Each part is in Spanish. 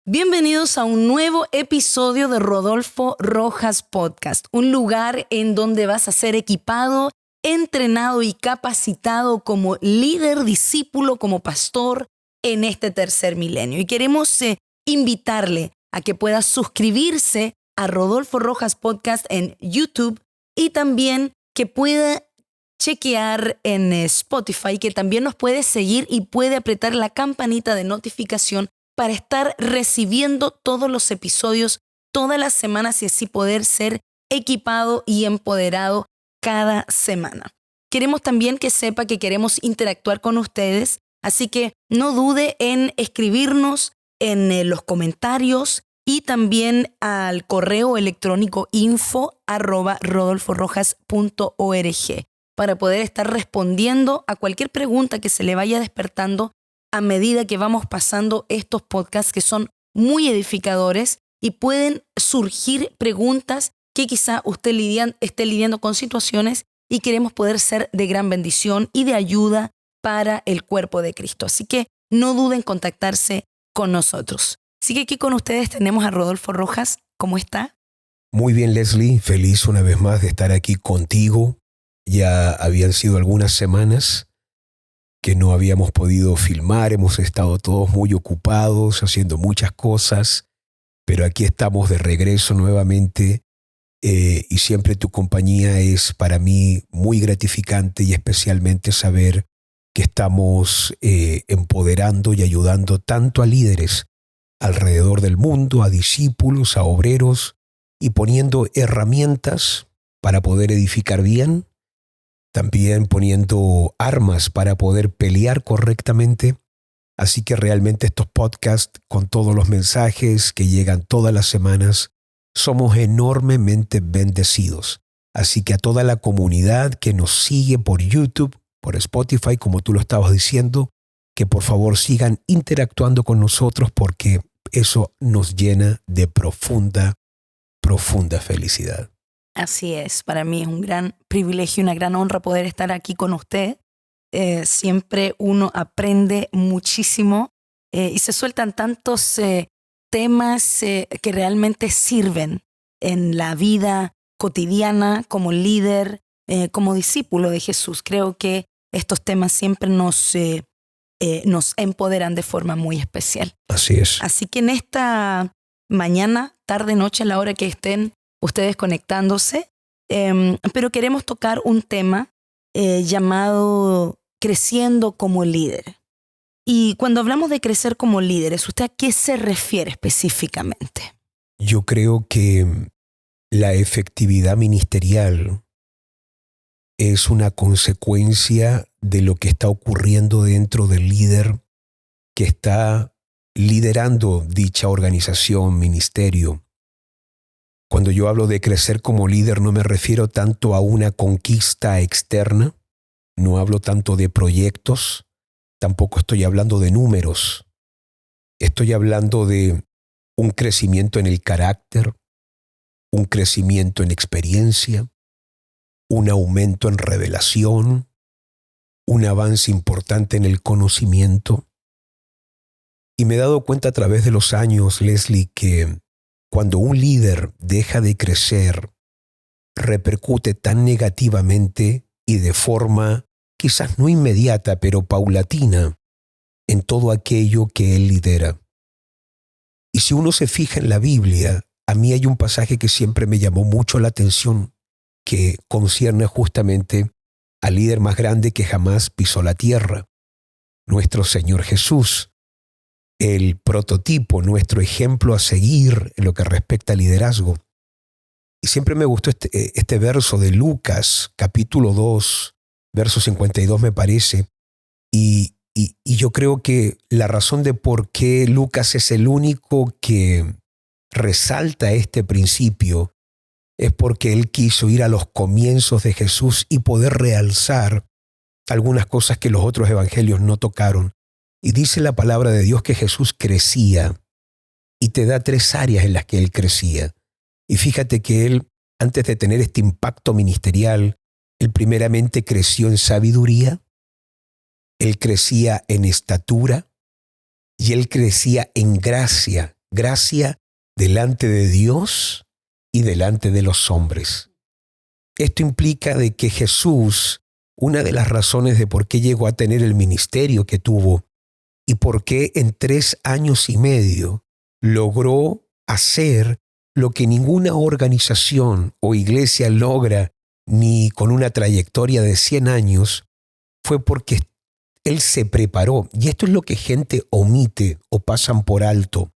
Bienvenidos a un nuevo episodio de Rodolfo Rojas Podcast, un lugar en donde vas a ser equipado, entrenado y capacitado como líder, discípulo, como pastor en este tercer milenio. Y queremos invitarle a que pueda suscribirse a Rodolfo Rojas Podcast en YouTube y también que pueda chequear en Spotify, que también nos puede seguir y puede apretar la campanita de notificación para estar recibiendo todos los episodios todas las semanas y así poder ser equipado y empoderado cada semana. Queremos también que sepa que queremos interactuar con ustedes, así que no dude en escribirnos en los comentarios y también al correo electrónico info@rodolforojas.org para poder estar respondiendo a cualquier pregunta que se le vaya despertando a medida que vamos pasando estos podcasts que son muy edificadores y pueden surgir preguntas que quizá usted esté lidiando con situaciones y queremos poder ser de gran bendición y de ayuda para el cuerpo de Cristo. Así que no duden en contactarse con nosotros. Así que aquí con ustedes tenemos a Rodolfo Rojas. ¿Cómo está? Muy bien, Leslie. Feliz una vez más de estar aquí contigo. Ya habían sido algunas semanas que no habíamos podido filmar, hemos estado todos muy ocupados, haciendo muchas cosas, pero aquí estamos de regreso nuevamente y siempre tu compañía es para mí muy gratificante y especialmente saber que estamos empoderando y ayudando tanto a líderes alrededor del mundo, a discípulos, a obreros y poniendo herramientas para poder edificar bien, también poniendo armas para poder pelear correctamente. Así que realmente estos podcasts con todos los mensajes que llegan todas las semanas, somos enormemente bendecidos. Así que a toda la comunidad que nos sigue por YouTube, por Spotify, como tú lo estabas diciendo, que por favor sigan interactuando con nosotros porque eso nos llena de profunda felicidad. Así es, para mí es un gran privilegio y una gran honra poder estar aquí con usted. Siempre uno aprende muchísimo y se sueltan tantos temas que realmente sirven en la vida cotidiana como líder, como discípulo de Jesús. Creo que estos temas siempre nos empoderan de forma muy especial. Así es. Así que en esta mañana, tarde, noche, a la hora que estén ustedes conectándose, pero queremos tocar un tema llamado creciendo como líder. Y cuando hablamos de crecer como líderes, ¿usted a qué se refiere específicamente? Yo creo que la efectividad ministerial es una consecuencia de lo que está ocurriendo dentro del líder que está liderando dicha organización, ministerio. Cuando yo hablo de crecer como líder no me refiero tanto a una conquista externa, no hablo tanto de proyectos, tampoco estoy hablando de números. Estoy hablando de un crecimiento en el carácter, un crecimiento en experiencia, un aumento en revelación, un avance importante en el conocimiento. Y me he dado cuenta a través de los años, Leslie, que cuando un líder deja de crecer, repercute tan negativamente y de forma quizás no inmediata, pero paulatina, en todo aquello que él lidera. Y si uno se fija en la Biblia, a mí hay un pasaje que siempre me llamó mucho la atención, que concierne justamente al líder más grande que jamás pisó la tierra, nuestro Señor Jesús. El prototipo, nuestro ejemplo a seguir en lo que respecta al liderazgo. Y siempre me gustó este verso de Lucas, capítulo 2, verso 52 me parece. Y yo creo que la razón de por qué Lucas es el único que resalta este principio es porque él quiso ir a los comienzos de Jesús y poder realzar algunas cosas que los otros evangelios no tocaron. Y dice la palabra de Dios que Jesús crecía y te da 3 áreas en las que él crecía. Y fíjate que él, antes de tener este impacto ministerial, él primeramente creció en sabiduría, él crecía en estatura y él crecía en gracia gracia delante de Dios y delante de los hombres. Esto implica de que Jesús, una de las razones de por qué llegó a tener el ministerio que tuvo y por qué en 3 años y medio logró hacer lo que ninguna organización o iglesia logra ni con una trayectoria de 100 años, fue porque él se preparó. Y esto es lo que gente omite o pasan por alto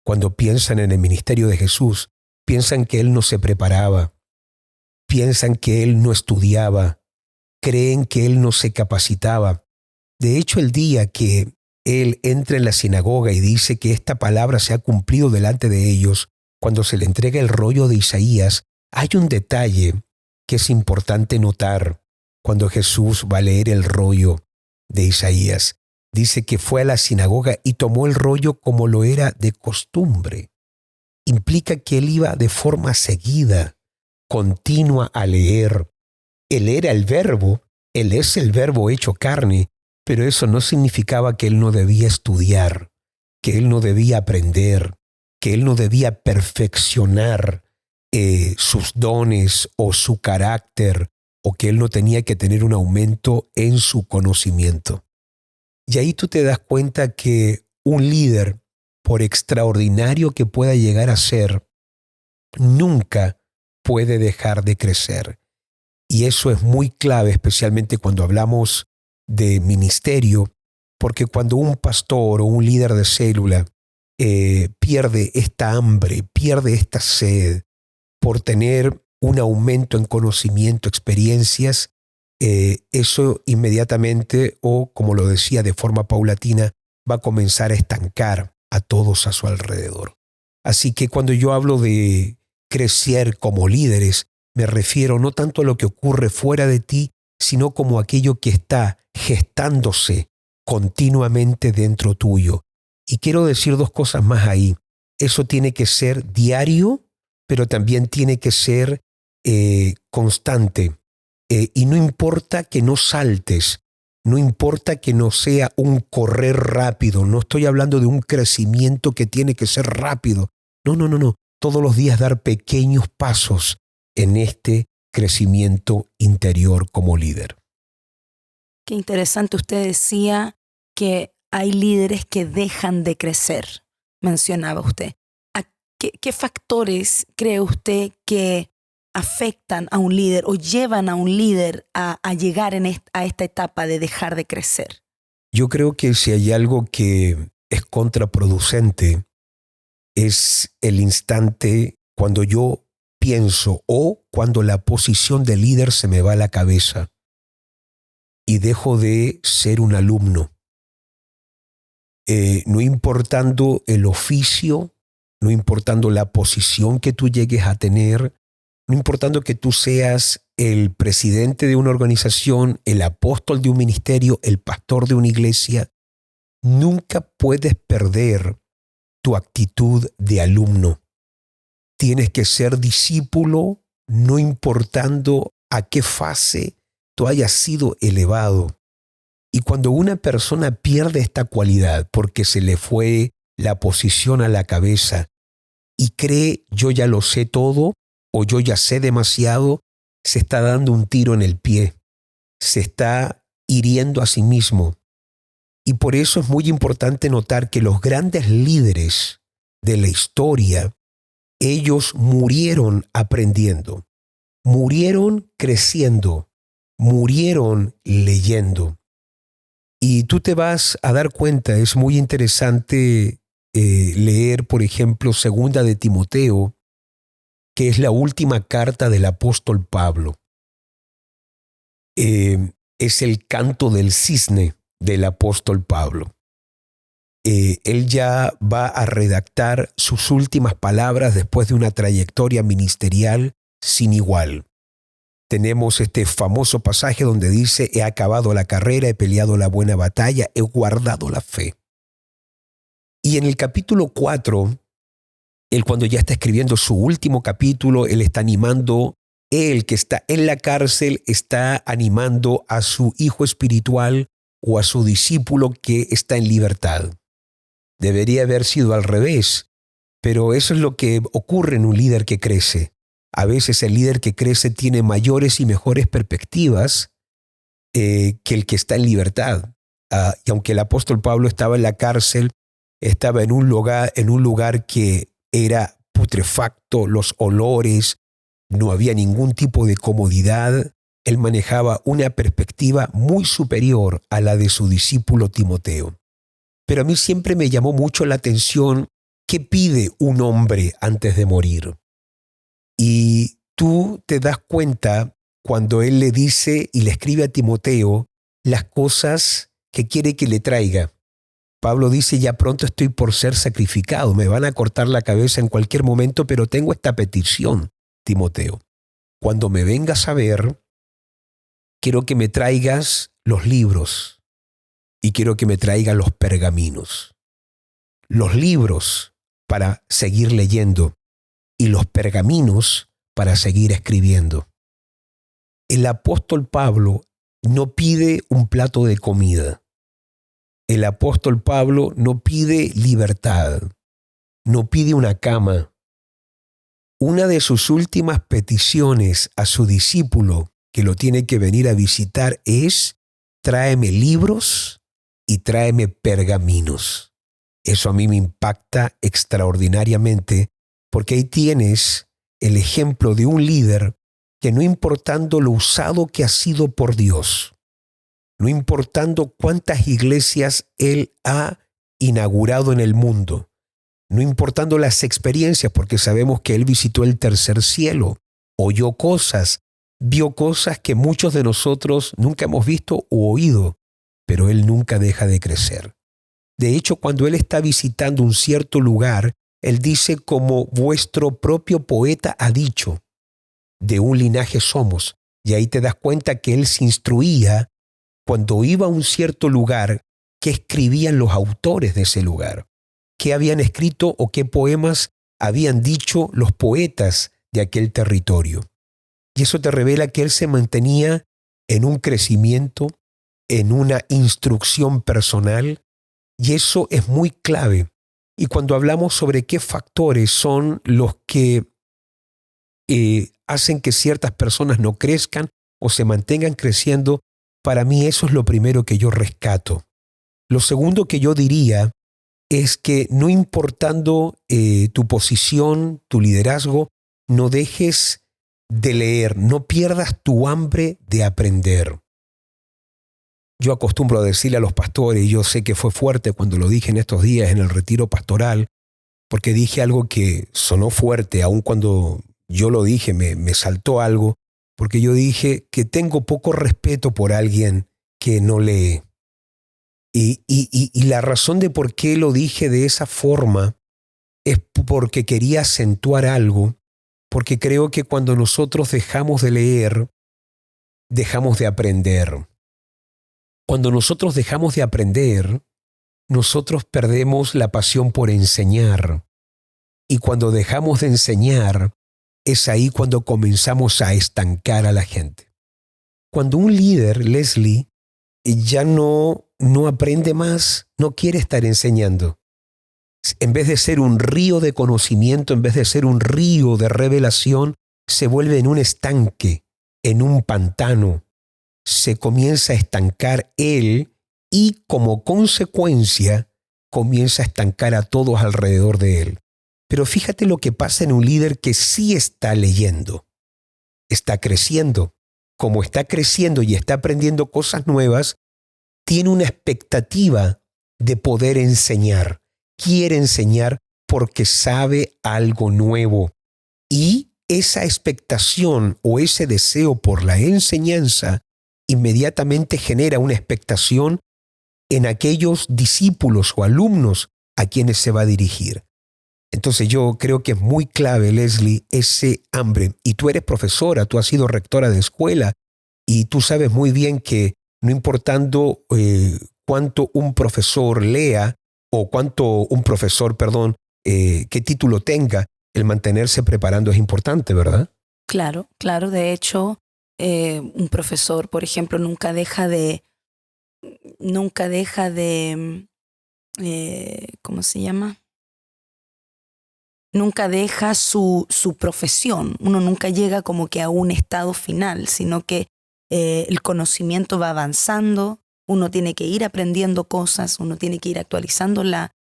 cuando piensan en el ministerio de Jesús. Piensan que él no se preparaba, piensan que él no estudiaba, creen que él no se capacitaba. De hecho, el día que él entra en la sinagoga y dice que esta palabra se ha cumplido delante de ellos, cuando se le entrega el rollo de Isaías, hay un detalle que es importante notar cuando Jesús va a leer el rollo de Isaías. Dice que fue a la sinagoga y tomó el rollo como lo era de costumbre. Implica que él iba de forma seguida, continua a leer. Él era el verbo, él es el verbo hecho carne, pero eso no significaba que él no debía estudiar, que él no debía aprender, que él no debía perfeccionar sus dones o su carácter, o que él no tenía que tener un aumento en su conocimiento. Y ahí tú te das cuenta que un líder, por extraordinario que pueda llegar a ser, nunca puede dejar de crecer. Y eso es muy clave, especialmente cuando hablamos de ministerio, porque cuando un pastor o un líder de célula pierde esta hambre, pierde esta sed por tener un aumento en conocimiento, experiencias, eso inmediatamente, o como lo decía, de forma paulatina, va a comenzar a estancar a todos a su alrededor. Así que cuando yo hablo de crecer como líderes, me refiero no tanto a lo que ocurre fuera de ti, sino como aquello que está gestándose continuamente dentro tuyo. Y quiero decir 2 cosas más ahí. Eso tiene que ser diario, pero también tiene que ser constante. Y no importa que no saltes, no importa que no sea un correr rápido. No estoy hablando de un crecimiento que tiene que ser rápido. No. Todos los días dar pequeños pasos en este crecimiento interior como líder. Qué interesante, usted decía que hay líderes que dejan de crecer, mencionaba usted. ¿Qué factores cree usted que afectan a un líder o llevan a un líder a llegar a esta etapa de dejar de crecer? Yo creo que si hay algo que es contraproducente, es el instante cuando yo pienso o cuando la posición de líder se me va a la cabeza y dejo de ser un alumno. No importando el oficio, no importando la posición que tú llegues a tener, no importando que tú seas el presidente de una organización, el apóstol de un ministerio, el pastor de una iglesia, nunca puedes perder tu actitud de alumno. Tienes que ser discípulo, no importando a qué fase tú hayas sido elevado. Y cuando una persona pierde esta cualidad porque se le fue la posición a la cabeza y cree yo ya lo sé todo o yo ya sé demasiado, se está dando un tiro en el pie, se está hiriendo a sí mismo. Y por eso es muy importante notar que los grandes líderes de la historia, ellos murieron aprendiendo, murieron creciendo, murieron leyendo. Y tú te vas a dar cuenta, es muy interesante leer, por ejemplo, 2 de Timoteo, que es la última carta del apóstol Pablo. Es el canto del cisne del apóstol Pablo. Él ya va a redactar sus últimas palabras después de una trayectoria ministerial sin igual. Tenemos este famoso pasaje donde dice: he acabado la carrera, he peleado la buena batalla, he guardado la fe. Y en el capítulo 4, él cuando ya está escribiendo su último capítulo, él está animando, él que está en la cárcel, está animando a su hijo espiritual o a su discípulo que está en libertad. Debería haber sido al revés. Pero eso es lo que ocurre en un líder que crece. A veces el líder que crece tiene mayores y mejores perspectivas que el que está en libertad. Y aunque el apóstol Pablo estaba en la cárcel, estaba en un lugar que era putrefacto, los olores, no había ningún tipo de comodidad. Él manejaba una perspectiva muy superior a la de su discípulo Timoteo. Pero a mí siempre me llamó mucho la atención qué pide un hombre antes de morir. Y tú te das cuenta cuando él le dice y le escribe a Timoteo las cosas que quiere que le traiga. Pablo dice, ya pronto estoy por ser sacrificado, me van a cortar la cabeza en cualquier momento, pero tengo esta petición, Timoteo. Cuando me vengas a ver, quiero que me traigas los libros y quiero que me traigas los pergaminos. Los libros para seguir leyendo y los pergaminos para seguir escribiendo. El apóstol Pablo no pide un plato de comida. El apóstol Pablo no pide libertad, no pide una cama. Una de sus últimas peticiones a su discípulo que lo tiene que venir a visitar es: tráeme libros y tráeme pergaminos. Eso a mí me impacta extraordinariamente, porque ahí tienes el ejemplo de un líder que, no importando lo usado que ha sido por Dios, no importando cuántas iglesias él ha inaugurado en el mundo, no importando las experiencias, porque sabemos que él visitó el tercer cielo, oyó cosas, vio cosas que muchos de nosotros nunca hemos visto u oído, pero él nunca deja de crecer. De hecho, cuando él está visitando un cierto lugar, él dice, como vuestro propio poeta ha dicho, de un linaje somos. Y ahí te das cuenta que él se instruía cuando iba a un cierto lugar, qué escribían los autores de ese lugar, qué habían escrito o qué poemas habían dicho los poetas de aquel territorio. Y eso te revela que él se mantenía en un crecimiento, en una instrucción personal, y eso es muy clave. Y cuando hablamos sobre qué factores son los que hacen que ciertas personas no crezcan o se mantengan creciendo, para mí eso es lo primero que yo rescato. Lo segundo que yo diría es que, no importando tu posición, tu liderazgo, no dejes de leer, no pierdas tu hambre de aprender. Yo acostumbro a decirle a los pastores, y yo sé que fue fuerte cuando lo dije en estos días en el retiro pastoral, porque dije algo que sonó fuerte, aun cuando yo lo dije me saltó algo, porque yo dije que tengo poco respeto por alguien que no lee. Y la razón de por qué lo dije de esa forma es porque quería acentuar algo, porque creo que cuando nosotros dejamos de leer, dejamos de aprender. Cuando nosotros dejamos de aprender, nosotros perdemos la pasión por enseñar. Y cuando dejamos de enseñar, es ahí cuando comenzamos a estancar a la gente. Cuando un líder, Leslie, ya no aprende más, no quiere estar enseñando. En vez de ser un río de conocimiento, en vez de ser un río de revelación, se vuelve en un estanque, en un pantano. Se comienza a estancar él y, como consecuencia, comienza a estancar a todos alrededor de él. Pero fíjate lo que pasa en un líder que sí está leyendo, está creciendo. Como está creciendo y está aprendiendo cosas nuevas, tiene una expectativa de poder enseñar. Quiere enseñar porque sabe algo nuevo. Y esa expectación o ese deseo por la enseñanza inmediatamente genera una expectación en aquellos discípulos o alumnos a quienes se va a dirigir. Entonces yo creo que es muy clave, Leslie, ese hambre. Y tú eres profesora, tú has sido rectora de escuela y tú sabes muy bien que no importando cuánto un profesor lea o qué título tenga, el mantenerse preparando es importante, ¿verdad? Claro, claro. De hecho, un profesor, por ejemplo, nunca deja de, ¿cómo se llama? nunca deja su profesión. Uno nunca llega como que a un estado final, sino que el conocimiento va avanzando, uno tiene que ir aprendiendo cosas, uno tiene que ir actualizando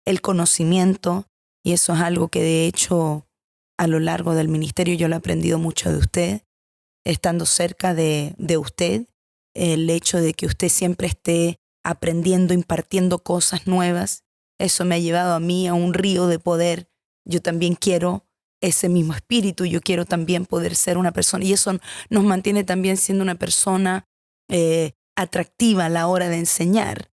el conocimiento, y eso es algo que de hecho a lo largo del ministerio yo lo he aprendido mucho de usted, estando cerca de usted, el hecho de que usted siempre esté aprendiendo, impartiendo cosas nuevas, eso me ha llevado a mí a un río de poder. Yo también quiero ese mismo espíritu, yo quiero también poder ser una persona, y eso nos mantiene también siendo una persona atractiva a la hora de enseñar.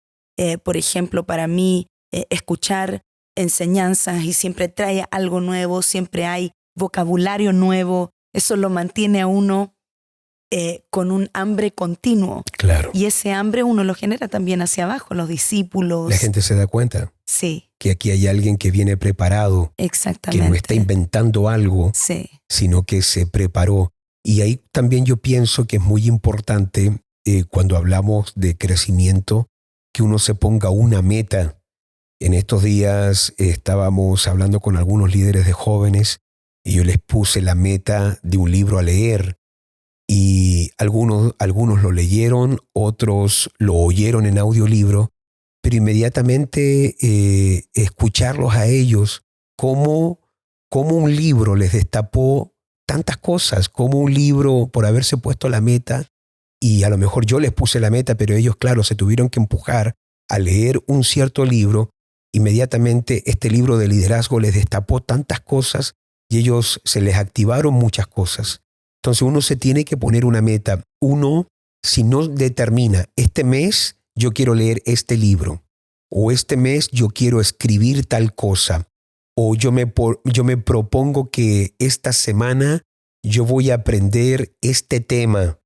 Por ejemplo, para mí, escuchar enseñanzas y siempre trae algo nuevo, siempre hay vocabulario nuevo, eso lo mantiene a uno con un hambre continuo. Claro. Y ese hambre uno lo genera también hacia abajo, los discípulos. La gente se da cuenta. Sí. Que aquí hay alguien que viene preparado. Exactamente. Que no está inventando algo, sí. Sino que se preparó. Y ahí también yo pienso que es muy importante cuando hablamos de crecimiento, que uno se ponga una meta. En estos días estábamos hablando con algunos líderes de jóvenes y yo les puse la meta de un libro a leer. Y algunos lo leyeron, otros lo oyeron en audiolibro, pero inmediatamente escucharlos a ellos, cómo un libro les destapó tantas cosas, como un libro por haberse puesto la meta, y a lo mejor yo les puse la meta, pero ellos, claro, se tuvieron que empujar a leer un cierto libro. Inmediatamente este libro de liderazgo les destapó tantas cosas y ellos se les activaron muchas cosas. Entonces uno se tiene que poner una meta. Uno, si no determina, este mes yo quiero leer este libro, o este mes yo quiero escribir tal cosa, o yo me propongo que esta semana yo voy a aprender este tema.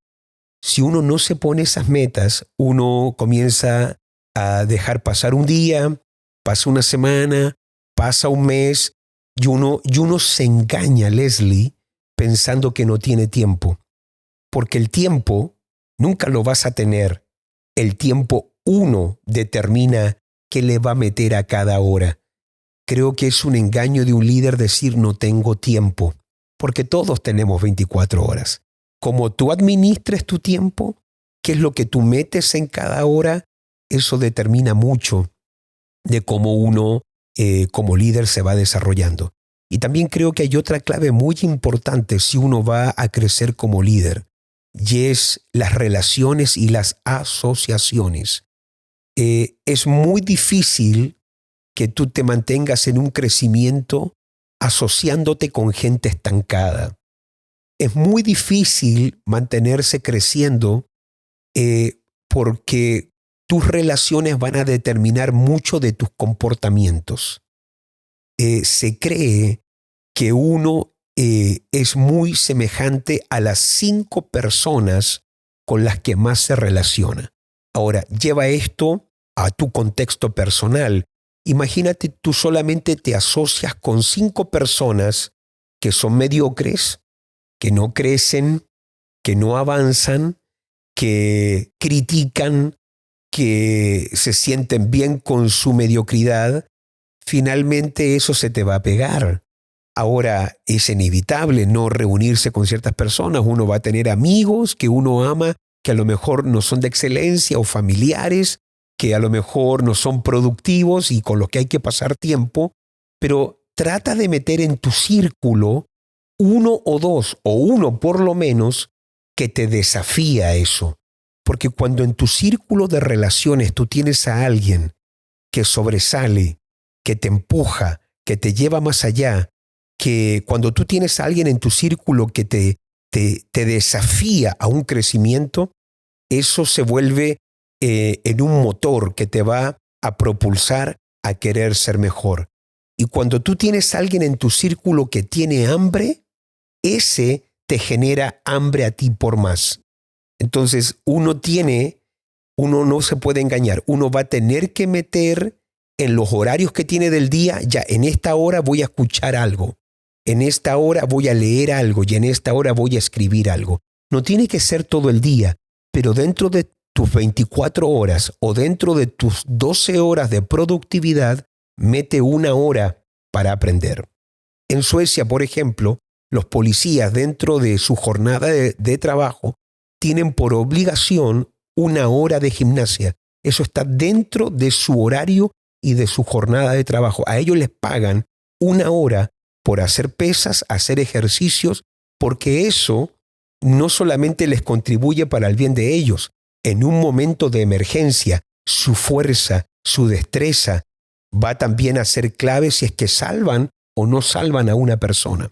Si uno no se pone esas metas, uno comienza a dejar pasar un día, pasa una semana, pasa un mes, y uno se engaña, Leslie, pensando que no tiene tiempo. Porque el tiempo nunca lo vas a tener. El tiempo uno determina qué le va a meter a cada hora. Creo que es un engaño de un líder decir no tengo tiempo, porque todos tenemos 24 horas. Como tú administres tu tiempo, qué es lo que tú metes en cada hora, eso determina mucho de cómo uno como líder se va desarrollando. Y también creo que hay otra clave muy importante si uno va a crecer como líder, y es las relaciones y las asociaciones. Es muy difícil que tú te mantengas en un crecimiento asociándote con gente estancada. Es muy difícil mantenerse creciendo porque tus relaciones van a determinar mucho de tus comportamientos. Se cree que uno es muy semejante a las 5 personas con las que más se relaciona. Ahora, lleva esto a tu contexto personal. Imagínate, tú solamente te asocias con 5 personas que son mediocres, que no crecen, que no avanzan, que critican, que se sienten bien con su mediocridad. Finalmente eso se te va a pegar. Ahora es inevitable no reunirse con ciertas personas. Uno va a tener amigos que uno ama, que a lo mejor no son de excelencia, o familiares que a lo mejor no son productivos y con los que hay que pasar tiempo, pero trata de meter en tu círculo 1 o 2, o 1 por lo menos, que te desafía a eso. Porque cuando en tu círculo de relaciones tú tienes a alguien que sobresale, que te empuja, que te lleva más allá, que cuando tú tienes a alguien en tu círculo que te desafía a un crecimiento, eso se vuelve en un motor que te va a propulsar a querer ser mejor. Y cuando tú tienes a alguien en tu círculo que tiene hambre, ese te genera hambre a ti por más. Entonces uno no se puede engañar. Uno va a tener que meter en los horarios que tiene del día, ya en esta hora voy a escuchar algo, en esta hora voy a leer algo y en esta hora voy a escribir algo. No tiene que ser todo el día, pero dentro de tus 24 horas o dentro de tus 12 horas de productividad, mete 1 hora para aprender. En Suecia, por ejemplo, los policías dentro de su jornada de trabajo tienen por obligación 1 hora de gimnasia. Eso está dentro de su horario y de su jornada de trabajo. A ellos les pagan 1 hora por hacer pesas, hacer ejercicios, porque eso no solamente les contribuye para el bien de ellos. En un momento de emergencia, su fuerza, su destreza va también a ser clave si es que salvan o no salvan a una persona.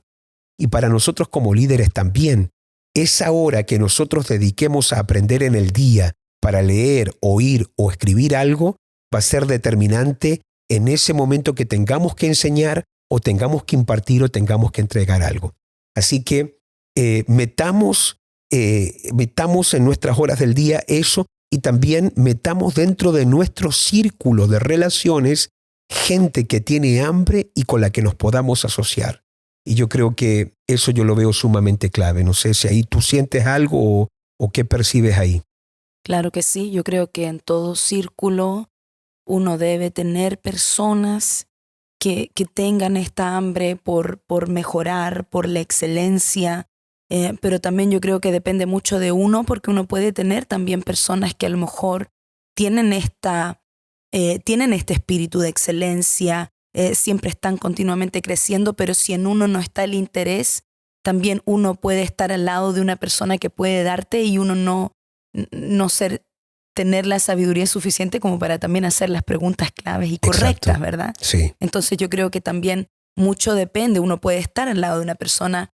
Y para nosotros como líderes también, esa hora que nosotros dediquemos a aprender en el día para leer, oír o escribir algo, va a ser determinante en ese momento que tengamos que enseñar o tengamos que impartir o tengamos que entregar algo. Así que metamos en nuestras horas del día eso y también metamos dentro de nuestro círculo de relaciones gente que tiene hambre y con la que nos podamos asociar. Y yo creo que eso yo lo veo sumamente clave. No sé si ahí tú sientes algo o qué percibes ahí. Claro que sí, yo creo que en todo círculo uno debe tener personas que tengan esta hambre por mejorar, por la excelencia, pero también yo creo que depende mucho de uno, porque uno puede tener también personas que a lo mejor tienen este espíritu de excelencia, siempre están continuamente creciendo, pero si en uno no está el interés, también uno puede estar al lado de una persona que puede darte y uno no tener la sabiduría suficiente como para también hacer las preguntas claves y correctas. Exacto. ¿Verdad? Sí. Entonces yo creo que también mucho depende. Uno puede estar al lado de una persona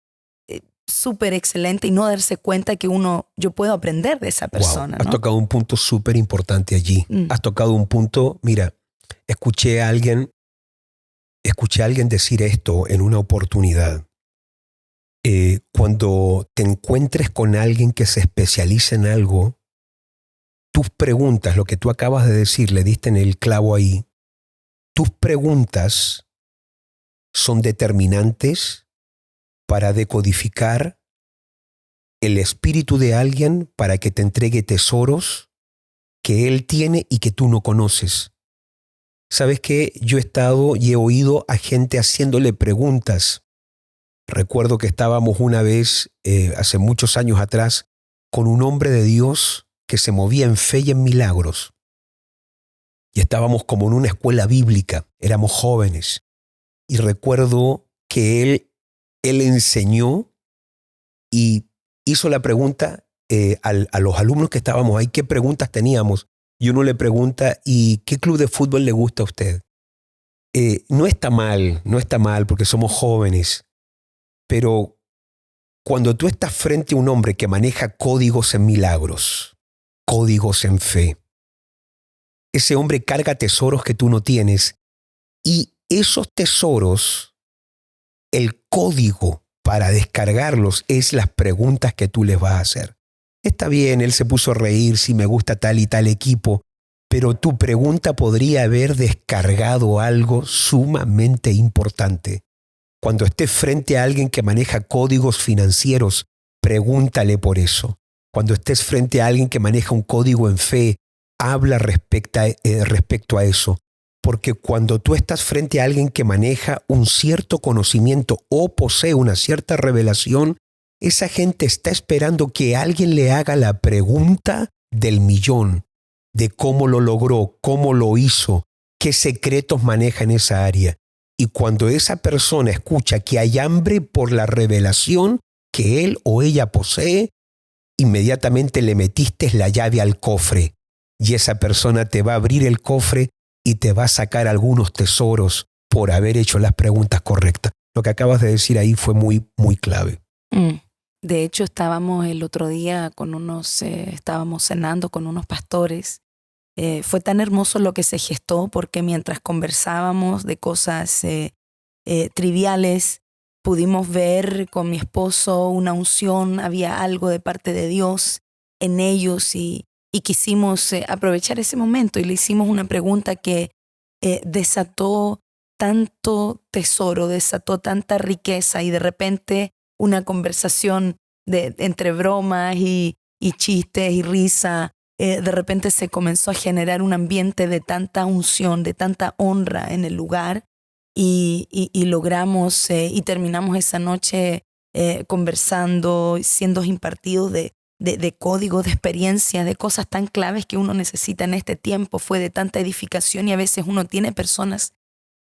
súper excelente y no darse cuenta que yo puedo aprender de esa persona. Wow. Has ¿no? tocado un punto súper importante allí. Has tocado un punto, mira, escuché a alguien decir esto en una oportunidad. Cuando te encuentres con alguien que se especializa en algo, tus preguntas, lo que tú acabas de decir, le diste en el clavo ahí, tus preguntas son determinantes para decodificar el espíritu de alguien para que te entregue tesoros que él tiene y que tú no conoces. ¿Sabes qué? Yo he estado y he oído a gente haciéndole preguntas. Recuerdo que estábamos una vez, hace muchos años atrás, con un hombre de Dios que se movía en fe y en milagros. Y estábamos como en una escuela bíblica, éramos jóvenes. Y recuerdo que él enseñó y hizo la pregunta a los alumnos que estábamos ahí, ¿qué preguntas teníamos? Y uno le pregunta, ¿y qué club de fútbol le gusta a usted? No está mal porque somos jóvenes, pero cuando tú estás frente a un hombre que maneja códigos en milagros, códigos en fe, ese hombre carga tesoros que tú no tienes y esos tesoros, el código para descargarlos es las preguntas que tú les vas a hacer. Está bien, él se puso a reír si me gusta tal y tal equipo, pero tu pregunta podría haber descargado algo sumamente importante. Cuando estés frente a alguien que maneja códigos financieros, pregúntale por eso. Cuando estés frente a alguien que maneja un código en fe, habla respecto a eso. Porque cuando tú estás frente a alguien que maneja un cierto conocimiento o posee una cierta revelación, esa gente está esperando que alguien le haga la pregunta del millón, de cómo lo logró, cómo lo hizo, qué secretos maneja en esa área. Y cuando esa persona escucha que hay hambre por la revelación que él o ella posee, inmediatamente le metiste la llave al cofre y esa persona te va a abrir el cofre y te va a sacar algunos tesoros por haber hecho las preguntas correctas. Lo que acabas de decir ahí fue muy, muy clave. De hecho, estábamos el otro día estábamos cenando con unos pastores. Fue tan hermoso lo que se gestó porque mientras conversábamos de cosas triviales, pudimos ver con mi esposo una unción, había algo de parte de Dios en ellos y quisimos aprovechar ese momento y le hicimos una pregunta que desató tanto tesoro, desató tanta riqueza y de repente una conversación entre bromas y chistes y risa. De repente se comenzó a generar un ambiente de tanta unción, de tanta honra en el lugar y logramos y terminamos esa noche conversando, siendo impartidos de códigos, de experiencias, de cosas tan claves que uno necesita en este tiempo. Fue de tanta edificación y a veces uno tiene personas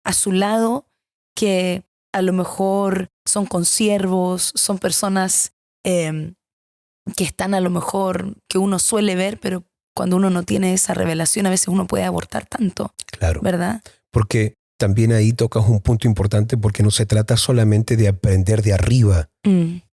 a su lado que a lo mejor son consiervos, son personas que están a lo mejor, que uno suele ver, pero cuando uno no tiene esa revelación, a veces uno puede abortar tanto. Claro. ¿Verdad? Porque también ahí tocas un punto importante, porque no se trata solamente de aprender de arriba,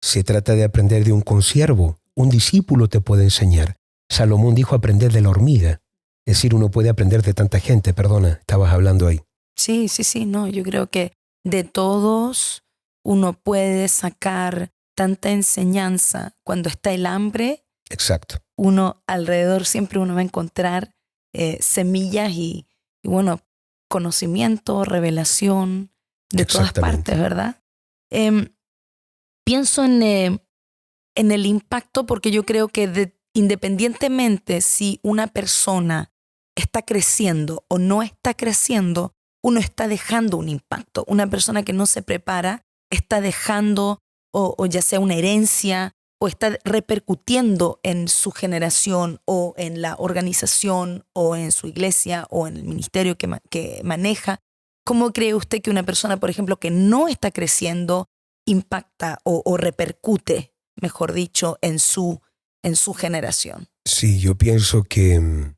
se trata de aprender de un consiervo. Un discípulo te puede enseñar. Salomón dijo aprender de la hormiga. Es decir, uno puede aprender de tanta gente. Perdona, estabas hablando ahí. Sí, no, yo creo que de todos uno puede sacar tanta enseñanza. Cuando está el hambre, exacto, uno alrededor siempre uno va a encontrar semillas y bueno, conocimiento, revelación de todas partes, ¿verdad? Pienso en el impacto, porque yo creo que independientemente si una persona está creciendo o no está creciendo, uno está dejando un impacto. Una persona que no se prepara está dejando o ya sea una herencia o está repercutiendo en su generación o en la organización o en su iglesia o en el ministerio que maneja. ¿Cómo cree usted que una persona, por ejemplo, que no está creciendo impacta o repercute, mejor dicho, en su generación? Sí, yo pienso que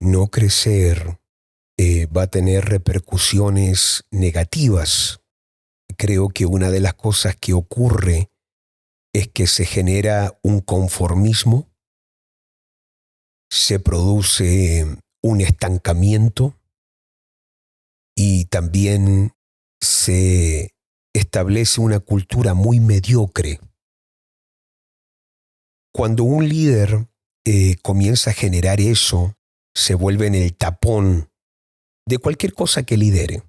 no crecer va a tener repercusiones negativas. Creo que una de las cosas que ocurre es que se genera un conformismo, se produce un estancamiento y también se establece una cultura muy mediocre. Cuando un líder comienza a generar eso, se vuelve en el tapón de cualquier cosa que lidere,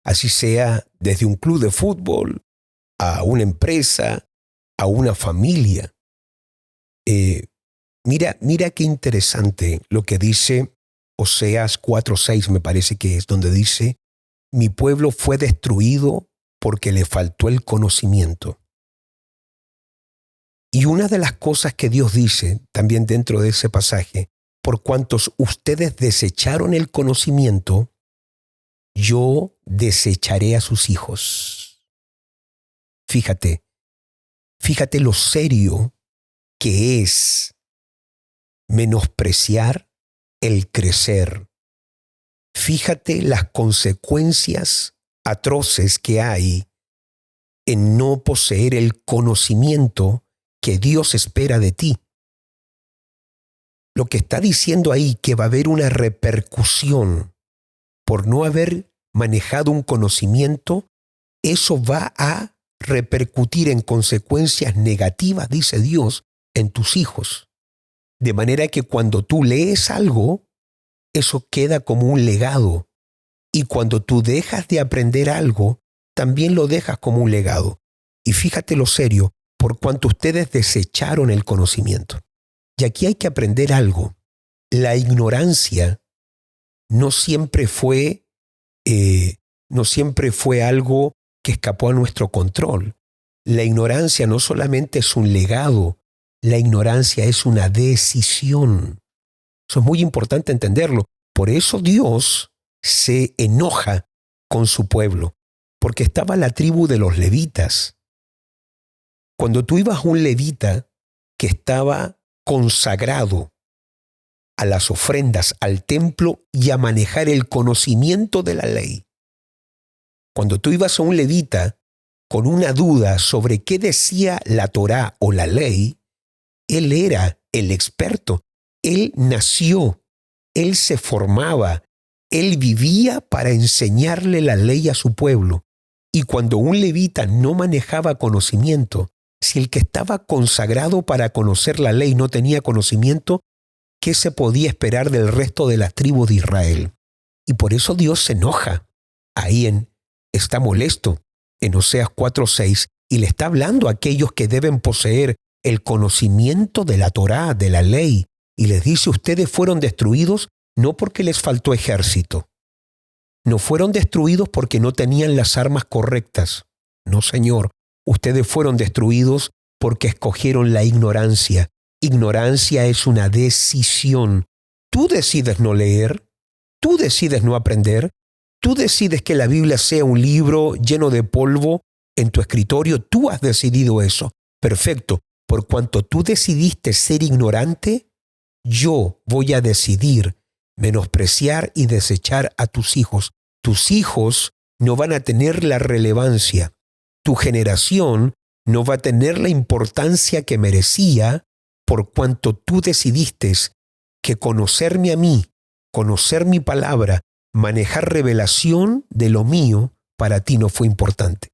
así sea desde un club de fútbol a una empresa, a una familia. Mira qué interesante lo que dice Oseas 4:6, me parece que es, donde dice: mi pueblo fue destruido porque le faltó el conocimiento. Y una de las cosas que Dios dice también dentro de ese pasaje: por cuantos ustedes desecharon el conocimiento, yo desecharé a sus hijos. Fíjate lo serio que es menospreciar el crecer. Fíjate las consecuencias atroces que hay en no poseer el conocimiento que Dios espera de ti. Lo que está diciendo ahí, que va a haber una repercusión por no haber manejado un conocimiento, eso va a repercutir en consecuencias negativas, dice Dios, en tus hijos. De manera que cuando tú lees algo, eso queda como un legado. Y cuando tú dejas de aprender algo, también lo dejas como un legado. Y fíjate lo serio, por cuanto ustedes desecharon el conocimiento. Y aquí hay que aprender algo. La ignorancia no siempre fue algo que escapó a nuestro control. La ignorancia no solamente es un legado, la ignorancia es una decisión. Eso es muy importante entenderlo. Por eso Dios se enoja con su pueblo, porque estaba la tribu de los levitas. Cuando tú ibas a un levita que estaba consagrado a las ofrendas, al templo y a manejar el conocimiento de la ley, cuando tú ibas a un levita con una duda sobre qué decía la Torá o la ley, él era el experto. Él nació, él se formaba, él vivía para enseñarle la ley a su pueblo. Y cuando un levita no manejaba conocimiento, si el que estaba consagrado para conocer la ley no tenía conocimiento, ¿qué se podía esperar del resto de las tribus de Israel? Y por eso Dios se enoja. Está molesto en Oseas 4:6 y le está hablando a aquellos que deben poseer el conocimiento de la Torá, de la ley, y les dice: ustedes fueron destruidos no porque les faltó ejército, No fueron destruidos porque no tenían las armas correctas. No, Señor. Ustedes fueron destruidos porque escogieron la ignorancia. Ignorancia es una decisión. Tú decides no leer, tú decides no aprender, tú decides que la Biblia sea un libro lleno de polvo en tu escritorio. Tú has decidido eso. Perfecto. Por cuanto tú decidiste ser ignorante, yo voy a decidir menospreciar y desechar a tus hijos. Tus hijos no van a tener la relevancia. Tu generación no va a tener la importancia que merecía por cuanto tú decidiste que conocerme a mí, conocer mi palabra, manejar revelación de lo mío, para ti no fue importante.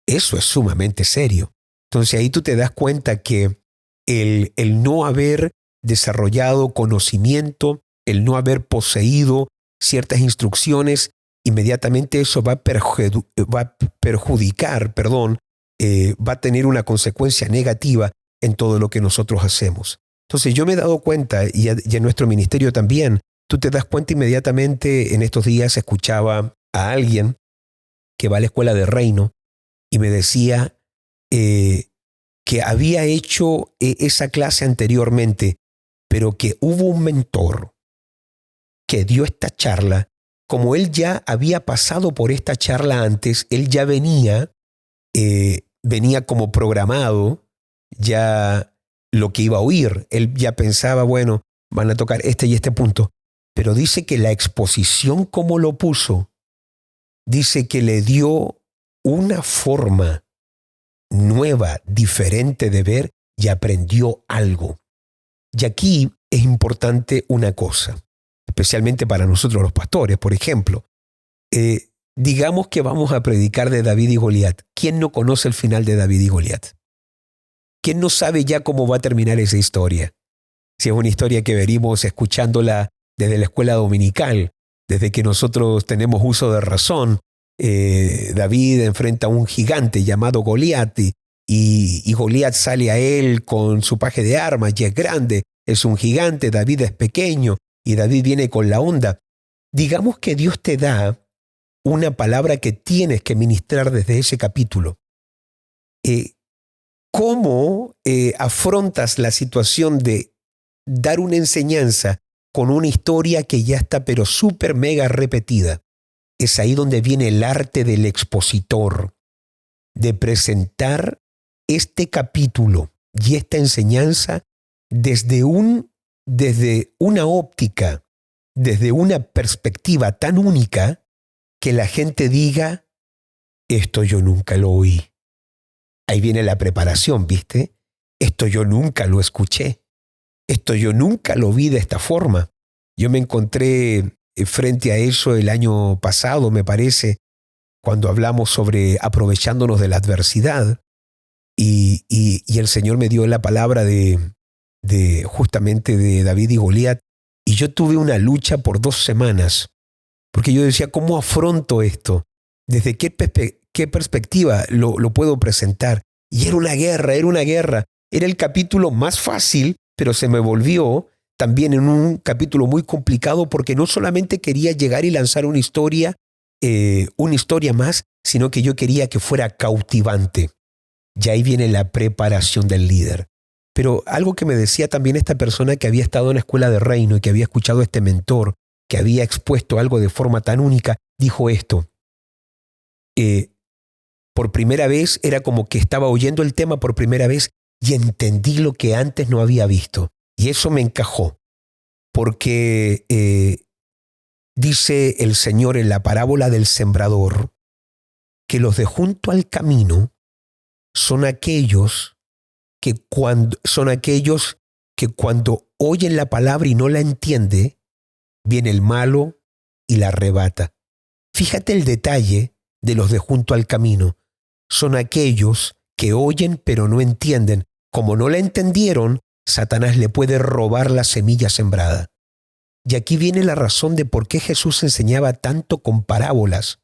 Eso es sumamente serio. Entonces ahí tú te das cuenta que el no haber desarrollado conocimiento, el no haber poseído ciertas instrucciones, inmediatamente eso va a perjudicar, va a tener una consecuencia negativa en todo lo que nosotros hacemos. Entonces yo me he dado cuenta, y en nuestro ministerio también, tú te das cuenta inmediatamente. En estos días escuchaba a alguien que va a la escuela de Reino y me decía que había hecho esa clase anteriormente, pero que hubo un mentor que dio esta charla. Como él ya había pasado por esta charla antes, él ya venía como programado ya lo que iba a oír. Él ya pensaba, bueno, van a tocar este y este punto. Pero dice que la exposición como lo puso, dice que le dio una forma nueva, diferente de ver, y aprendió algo. Y aquí es importante una cosa, especialmente para nosotros los pastores, por ejemplo. Digamos que vamos a predicar de David y Goliat. ¿Quién no conoce el final de David y Goliat? ¿Quién no sabe ya cómo va a terminar esa historia? Si es una historia que venimos escuchándola desde la escuela dominical, desde que nosotros tenemos uso de razón. David enfrenta a un gigante llamado Goliat y Goliat sale a él con su paje de armas y es grande, es un gigante, David es pequeño y David viene con la onda. Digamos que Dios te da una palabra que tienes que ministrar desde ese capítulo. ¿Cómo afrontas la situación de dar una enseñanza con una historia que ya está pero súper mega repetida? Es ahí donde viene el arte del expositor, de presentar este capítulo y esta enseñanza desde una óptica, desde una perspectiva tan única que la gente diga, esto yo nunca lo oí. Ahí viene la preparación, ¿viste? Esto yo nunca lo escuché. Esto yo nunca lo vi de esta forma. Yo me encontré frente a eso el año pasado, me parece, cuando hablamos sobre aprovechándonos de la adversidad. Y el Señor me dio la palabra justamente de David y Goliat. Y yo tuve una lucha por 2 semanas. Porque yo decía, ¿cómo afronto esto? ¿Desde qué perspectiva lo puedo presentar? Y era una guerra. Era el capítulo más fácil, pero se me volvió también en un capítulo muy complicado porque no solamente quería llegar y lanzar una historia más, sino que yo quería que fuera cautivante. Y ahí viene la preparación del líder. Pero algo que me decía también esta persona que había estado en la escuela de Reino y que había escuchado a este mentor, que había expuesto algo de forma tan única, dijo esto. Por primera vez era como que estaba oyendo el tema por primera vez y entendí lo que antes no había visto. Y eso me encajó, porque dice el Señor en la parábola del sembrador que los de junto al camino son aquellos que cuando oyen la palabra y no la entiende, viene el malo y la arrebata. Fíjate el detalle de los de junto al camino. Son aquellos que oyen pero no entienden. Como no la entendieron, Satanás le puede robar la semilla sembrada. Y aquí viene la razón de por qué Jesús enseñaba tanto con parábolas.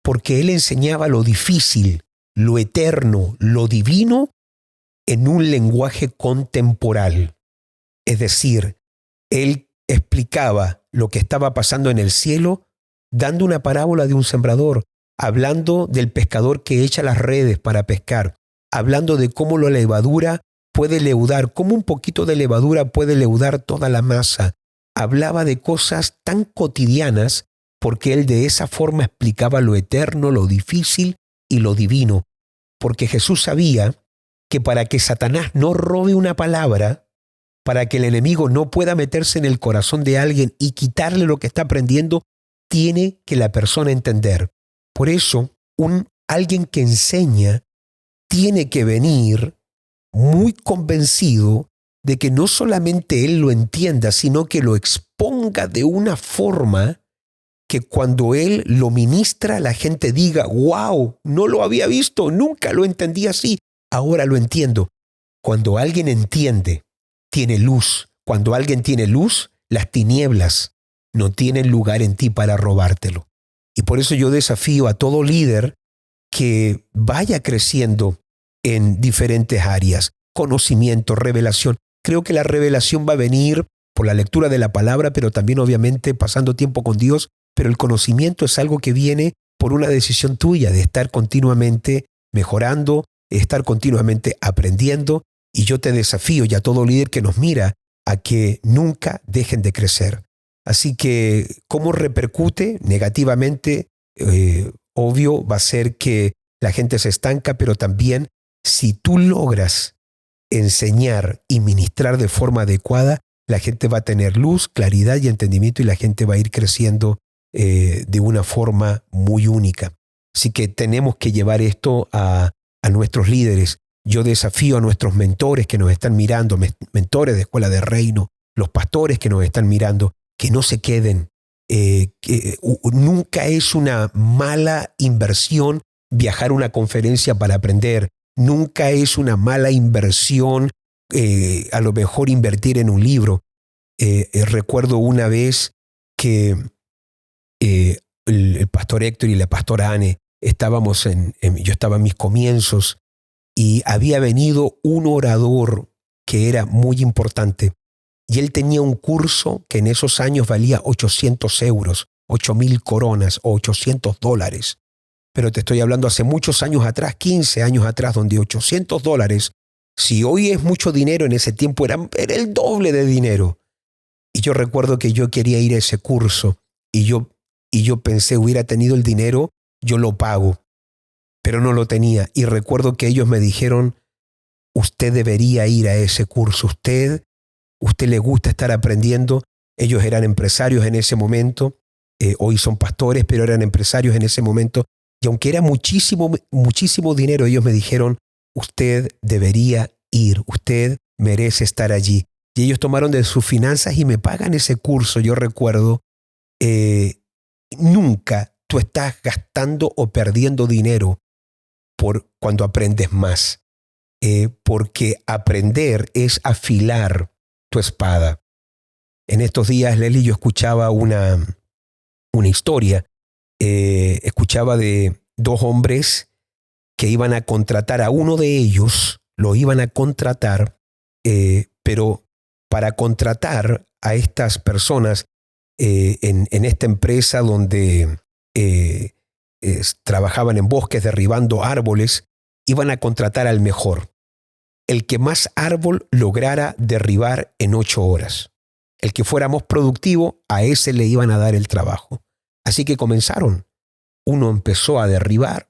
Porque Él enseñaba lo difícil, lo eterno, lo divino en un lenguaje contemporal. Es decir, Él explicaba lo que estaba pasando en el cielo dando una parábola de un sembrador, hablando del pescador que echa las redes para pescar, hablando de cómo la levadura puede leudar, cómo un poquito de levadura puede leudar toda la masa. Hablaba de cosas tan cotidianas porque él de esa forma explicaba lo eterno, lo difícil y lo divino. Porque Jesús sabía que para que Satanás no robe una palabra, para que el enemigo no pueda meterse en el corazón de alguien y quitarle lo que está aprendiendo, tiene que la persona entender. Por eso, alguien que enseña tiene que venir muy convencido de que no solamente él lo entienda, sino que lo exponga de una forma que cuando él lo ministra, la gente diga, wow, no lo había visto, nunca lo entendí así, ahora lo entiendo. Cuando alguien entiende, tiene luz. Cuando alguien tiene luz, las tinieblas no tienen lugar en ti para robártelo. Y por eso yo desafío a todo líder que vaya creciendo en diferentes áreas, conocimiento, revelación. Creo que la revelación va a venir por la lectura de la palabra, pero también obviamente pasando tiempo con Dios, pero el conocimiento es algo que viene por una decisión tuya de estar continuamente mejorando, estar continuamente aprendiendo, y yo te desafío y a todo líder que nos mira a que nunca dejen de crecer. Así que, ¿cómo repercute negativamente? Obvio, va a ser que la gente se estanca, pero también si tú logras enseñar y ministrar de forma adecuada, la gente va a tener luz, claridad y entendimiento y la gente va a ir creciendo de una forma muy única. Así que tenemos que llevar esto a nuestros líderes. Yo desafío a nuestros mentores que nos están mirando, mentores de Escuela de Reino, los pastores que nos están mirando, que no se queden. Nunca es una mala inversión viajar a una conferencia para aprender. Nunca es una mala inversión a lo mejor invertir en un libro. Recuerdo una vez que el pastor Héctor y la pastora Anne yo estaba en mis comienzos y había venido un orador que era muy importante y él tenía un curso que en esos años valía 800 euros, 8,000 coronas o $800. Pero te estoy hablando hace muchos años atrás, 15 años atrás, donde $800, si hoy es mucho dinero, en ese tiempo era el doble de dinero. Y yo recuerdo que yo quería ir a ese curso y yo pensé, hubiera tenido el dinero, yo lo pago, pero no lo tenía. Y recuerdo que ellos me dijeron, usted debería ir a ese curso, usted le gusta estar aprendiendo. Ellos eran empresarios en ese momento, hoy son pastores, pero eran empresarios en ese momento. Y aunque era muchísimo, muchísimo dinero, ellos me dijeron, usted debería ir, usted merece estar allí. Y ellos tomaron de sus finanzas y me pagan ese curso. Yo recuerdo, nunca tú estás gastando o perdiendo dinero por cuando aprendes más. Porque aprender es afilar tu espada. En estos días, Leslie, yo escuchaba una historia. Escuchaba de 2 hombres que iban a contratar a uno de ellos, lo iban a contratar, pero para contratar a estas personas en esta empresa donde trabajaban en bosques derribando árboles, iban a contratar al mejor, el que más árbol lograra derribar en 8 horas. El que fuera más productivo, a ese le iban a dar el trabajo. Así que comenzaron. Uno empezó a derribar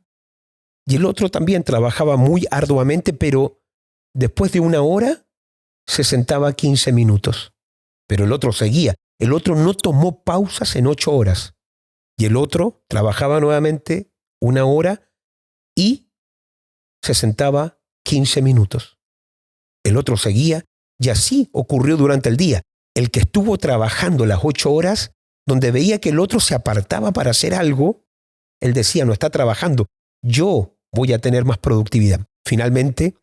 y el otro también trabajaba muy arduamente, pero después de 1 hora se sentaba 15 minutos. Pero el otro seguía. El otro no tomó pausas en 8 horas. Y el otro trabajaba nuevamente 1 hora y se sentaba 15 minutos. El otro seguía y así ocurrió durante el día. El que estuvo trabajando las 8 horas, donde veía que el otro se apartaba para hacer algo, él decía, no está trabajando, yo voy a tener más productividad. Finalmente,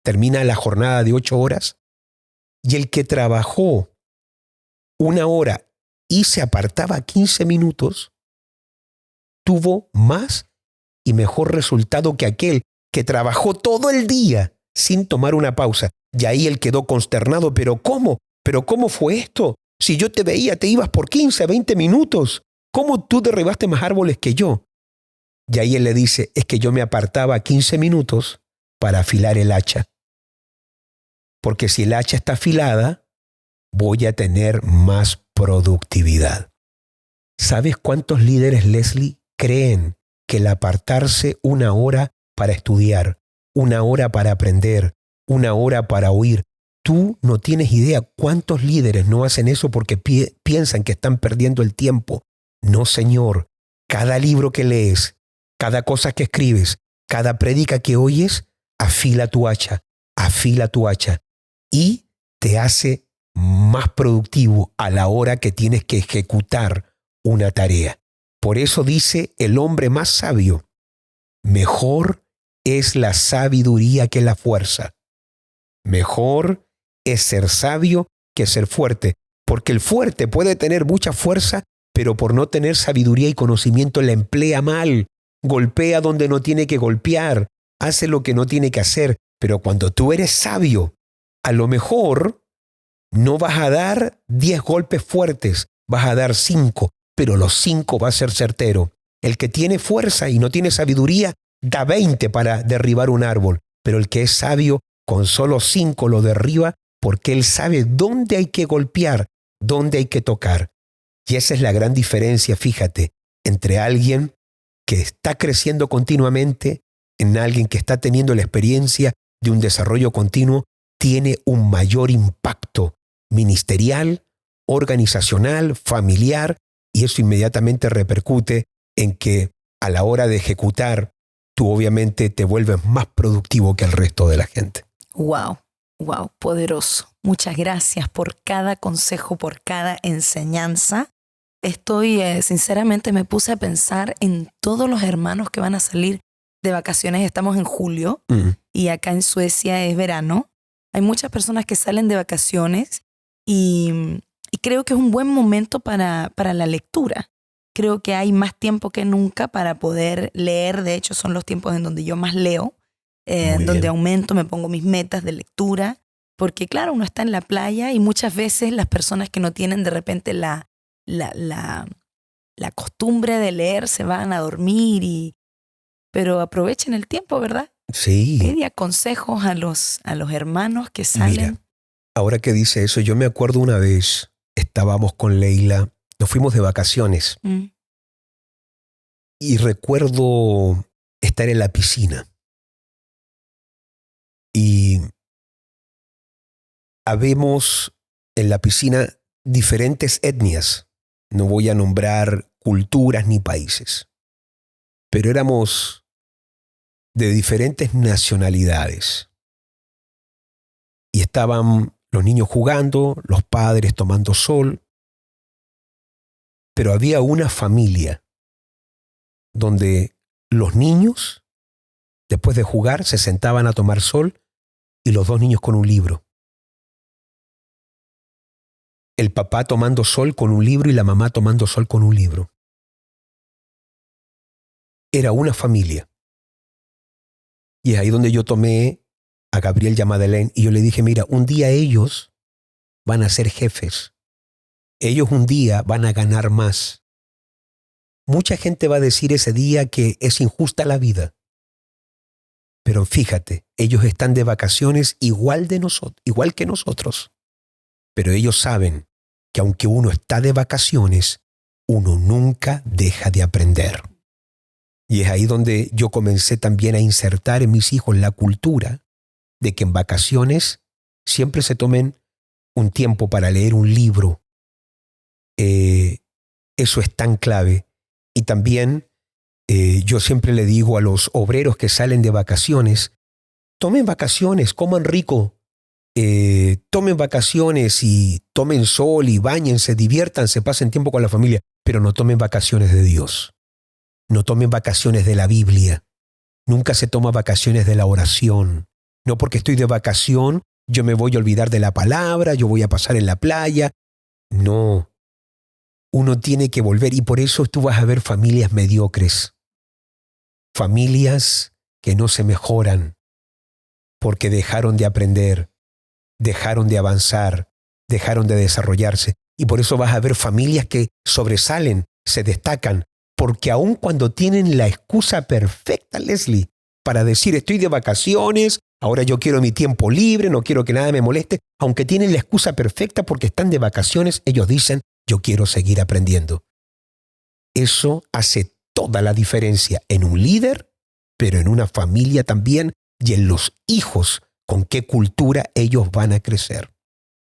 termina la jornada de 8 horas y el que trabajó 1 hora y se apartaba 15 minutos, tuvo más y mejor resultado que aquel que trabajó todo el día sin tomar una pausa. Y ahí él quedó consternado, ¿pero cómo? ¿Pero cómo fue esto? Si yo te veía, te ibas por 15, 20 minutos. ¿cómo tú derribaste más árboles que yo? Y ahí él le dice, es que yo me apartaba 15 minutos para afilar el hacha. Porque si el hacha está afilada, voy a tener más productividad. ¿Sabes cuántos líderes, Leslie, creen que el apartarse 1 hora para estudiar, 1 hora para aprender, 1 hora para oír? Tú no tienes idea cuántos líderes no hacen eso porque piensan que están perdiendo el tiempo. No, señor. Cada libro que lees, cada cosa que escribes, cada prédica que oyes, afila tu hacha y te hace más productivo a la hora que tienes que ejecutar una tarea. Por eso dice el hombre más sabio, mejor es la sabiduría que la fuerza. Mejor es ser sabio que ser fuerte, porque el fuerte puede tener mucha fuerza, pero por no tener sabiduría y conocimiento la emplea mal, golpea donde no tiene que golpear, hace lo que no tiene que hacer. Pero cuando tú eres sabio, a lo mejor no vas a dar 10 golpes fuertes, vas a dar 5, pero los 5 va a ser certero. El que tiene fuerza y no tiene sabiduría, da 20 para derribar un árbol, pero el que es sabio, con solo 5 lo derriba porque él sabe dónde hay que golpear, dónde hay que tocar. Y esa es la gran diferencia, fíjate, entre alguien que está creciendo continuamente, en alguien que está teniendo la experiencia de un desarrollo continuo, tiene un mayor impacto ministerial, organizacional, familiar, y eso inmediatamente repercute en que a la hora de ejecutar, tú obviamente te vuelves más productivo que el resto de la gente. Wow, poderoso. Muchas gracias por cada consejo, por cada enseñanza. Sinceramente me puse a pensar en todos los hermanos que van a salir de vacaciones. Estamos en julio y acá en Suecia es verano. Hay muchas personas que salen de vacaciones y creo que es un buen momento para la lectura. Creo que hay más tiempo que nunca para poder leer. De hecho, son los tiempos en donde yo más leo, donde aumento, me pongo mis metas de lectura. Porque claro, uno está en la playa y muchas veces las personas que no tienen de repente la costumbre de leer se van a dormir. Pero aprovechen el tiempo, ¿verdad? Sí. Pide consejos a los hermanos que salen. Mira, ahora que dice eso, yo me acuerdo una vez, estábamos con Leila, nos fuimos de vacaciones. Y recuerdo estar en la piscina. Y habemos en la piscina diferentes etnias. No voy a nombrar culturas ni países. Pero éramos de diferentes nacionalidades. Y estaban los niños jugando, los padres tomando sol. Pero había una familia donde los niños, después de jugar, se sentaban a tomar sol y los 2 niños con un libro. El papá tomando sol con un libro y la mamá tomando sol con un libro. Era una familia. Y es ahí donde yo tomé a Gabriel y a Madeleine y yo le dije, mira, un día ellos van a ser jefes. Ellos un día van a ganar más. Mucha gente va a decir ese día que es injusta la vida. Pero fíjate, ellos están de vacaciones igual que nosotros. Pero ellos saben que aunque uno está de vacaciones, uno nunca deja de aprender. Y es ahí donde yo comencé también a insertar en mis hijos la cultura de que en vacaciones siempre se tomen un tiempo para leer un libro. Eso es tan clave. Y también yo siempre le digo a los obreros que salen de vacaciones, tomen vacaciones, coman rico, tomen vacaciones y tomen sol y báñense, diviértanse, pasen tiempo con la familia, pero no tomen vacaciones de Dios. No tomen vacaciones de la Biblia. Nunca se toma vacaciones de la oración. No porque estoy de vacación, yo me voy a olvidar de la palabra, yo voy a pasar en la playa. No. Uno tiene que volver y por eso tú vas a ver familias mediocres. Familias que no se mejoran porque dejaron de aprender, dejaron de avanzar, dejaron de desarrollarse. Y por eso vas a ver familias que sobresalen se destacan porque aun cuando tienen la excusa perfecta, Leslie, para decir estoy de vacaciones, ahora yo quiero mi tiempo libre, no quiero que nada me moleste, aunque tienen la excusa perfecta porque están de vacaciones, ellos dicen yo quiero seguir aprendiendo. Eso hace toda la diferencia en un líder, pero en una familia también y en los hijos, con qué cultura ellos van a crecer.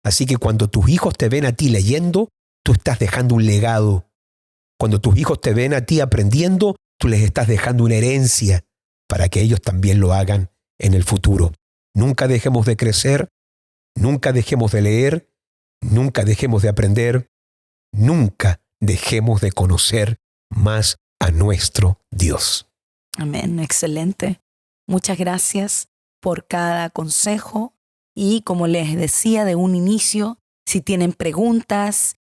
Así que cuando tus hijos te ven a ti leyendo, tú estás dejando un legado. Cuando tus hijos te ven a ti aprendiendo, tú les estás dejando una herencia para que ellos también lo hagan en el futuro. Nunca dejemos de crecer, nunca dejemos de leer, nunca dejemos de aprender, nunca dejemos de conocer más a nuestro Dios. Amén, excelente. Muchas gracias por cada consejo y como les decía de un inicio, si tienen preguntas,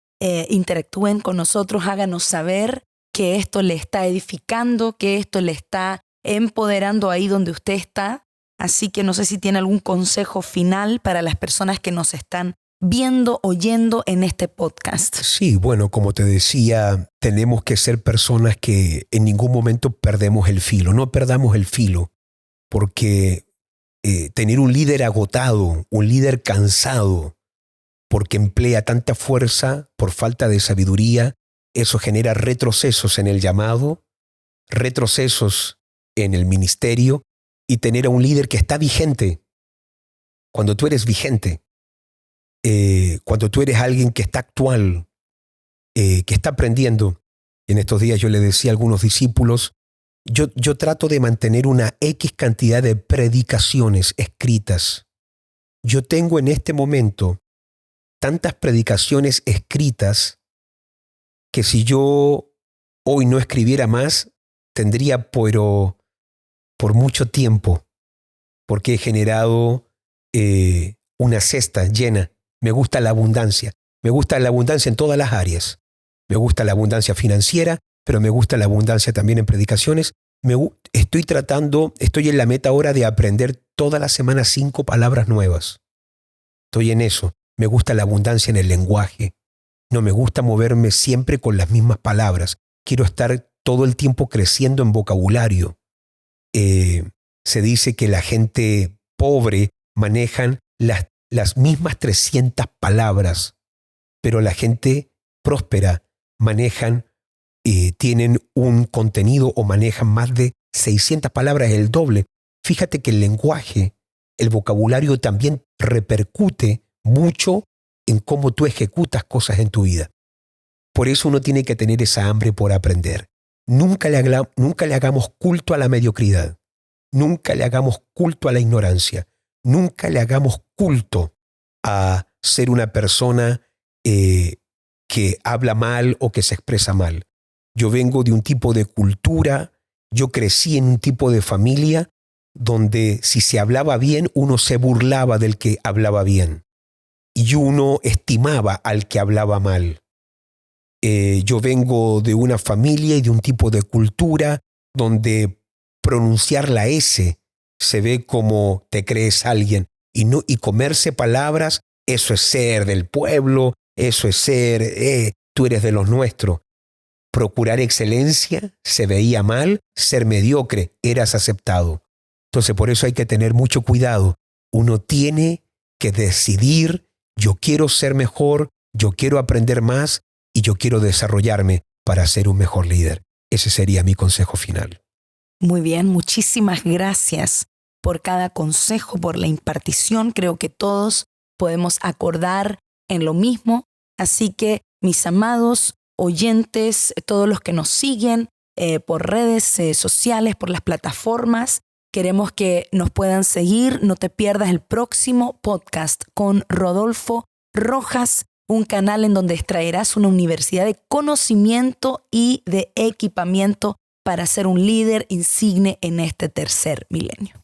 interactúen con nosotros, háganos saber que esto le está edificando, que esto le está empoderando ahí donde usted está. Así que no sé si tiene algún consejo final para las personas que nos están viendo, oyendo en este podcast. Sí, bueno, como te decía, tenemos que ser personas que en ningún momento perdemos el filo. No perdamos el filo, porque tener un líder agotado, un líder cansado, porque emplea tanta fuerza por falta de sabiduría, eso genera retrocesos en el llamado, retrocesos en el ministerio, y tener a un líder que está vigente. Cuando tú eres vigente, cuando tú eres alguien que está actual, que está aprendiendo. En estos días yo le decía a algunos discípulos, yo trato de mantener una X cantidad de predicaciones escritas. Yo tengo en este momento tantas predicaciones escritas que si yo hoy no escribiera más, tendría por mucho tiempo, porque he generado una cesta llena. Me gusta la abundancia. Me gusta la abundancia en todas las áreas. Me gusta la abundancia financiera, pero me gusta la abundancia también en predicaciones. Estoy en la meta ahora de aprender toda la semana 5 palabras nuevas. Estoy en eso. Me gusta la abundancia en el lenguaje. No me gusta moverme siempre con las mismas palabras. Quiero estar todo el tiempo creciendo en vocabulario. Se dice que la gente pobre manejan las mismas 300 palabras, pero la gente próspera tienen un contenido o manejan más de 600 palabras, el doble. Fíjate que el lenguaje, el vocabulario también repercute mucho en cómo tú ejecutas cosas en tu vida. Por eso uno tiene que tener esa hambre por aprender. Nunca le hagamos culto a la mediocridad. Nunca le hagamos culto a la ignorancia. Nunca le hagamos culto a ser una persona que habla mal o que se expresa mal. Yo vengo de un tipo de cultura, yo crecí en un tipo de familia donde si se hablaba bien, uno se burlaba del que hablaba bien y uno estimaba al que hablaba mal. Yo vengo de una familia y de un tipo de cultura donde pronunciar la S se ve como te crees alguien y comerse palabras, eso es ser del pueblo, eso es ser, tú eres de los nuestros. Procurar excelencia se veía mal, ser mediocre, eras aceptado. Entonces por eso hay que tener mucho cuidado. Uno tiene que decidir, yo quiero ser mejor, yo quiero aprender más y yo quiero desarrollarme para ser un mejor líder. Ese sería mi consejo final. Muy bien, muchísimas gracias por cada consejo, por la impartición. Creo que todos podemos acordar en lo mismo. Así que, mis amados oyentes, todos los que nos siguen por redes sociales, por las plataformas, queremos que nos puedan seguir. No te pierdas el próximo podcast con Rodolfo Rojas, un canal en donde extraerás una universidad de conocimiento y de equipamiento para ser un líder insigne en este tercer milenio.